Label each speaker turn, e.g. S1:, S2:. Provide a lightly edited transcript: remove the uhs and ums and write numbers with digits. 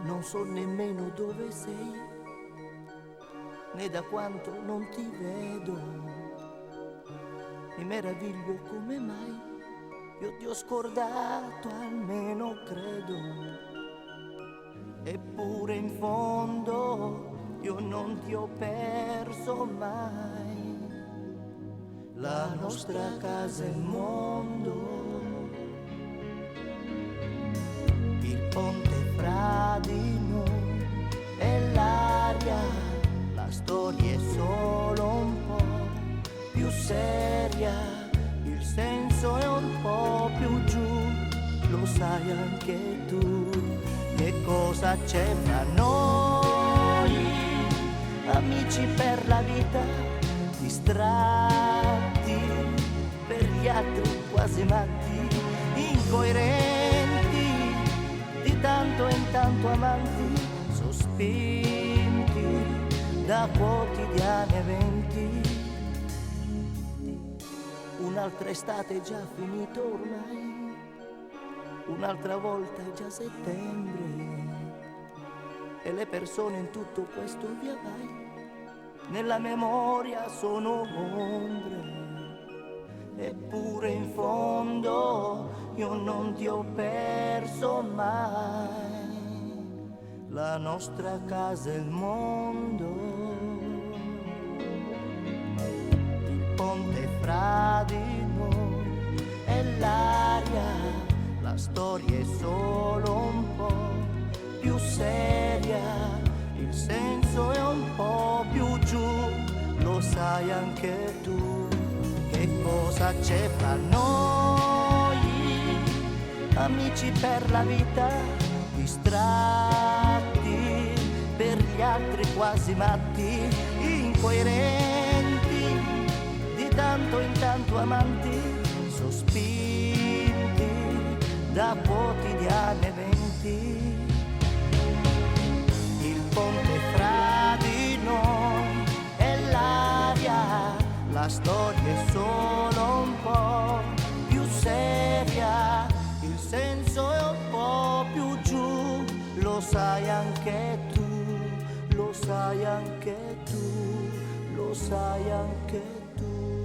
S1: Non so nemmeno dove sei, né da quanto non ti vedo. Mi meraviglio come mai io ti ho scordato, almeno credo. Eppure in fondo io non ti ho perso mai. La nostra casa è il mondo, il ponte fra di noi è l'aria, la storia è solo un po' più seria, il senso è un po' più giù, lo sai anche tu. Che cosa c'è fra noi, amici per la vita, distratti, per gli altri quasi matti, incoerenti, di tanto in tanto amanti, sospinti da quotidiani eventi. Un'altra estate è già finita ormai, un'altra volta è già settembre, e le persone in tutto questo via vai nella memoria sono ombre. Eppure in fondo io non ti ho perso mai. La nostra casa è il mondo, il ponte fra di noi è l'aria, la storia è solo un po' più seria, il senso è un po' più giù, lo sai anche tu. Che cosa c'è fra noi, amici per la vita, distratti, per gli altri quasi matti, incoerenti, di tanto in tanto amanti, sospinti da quotidiani eventi. Il ponte fra di noi è l'aria, la storia è solo un po' più seria, il senso è un po' più giù, lo sai anche tu, lo sai anche tu, lo sai anche tu.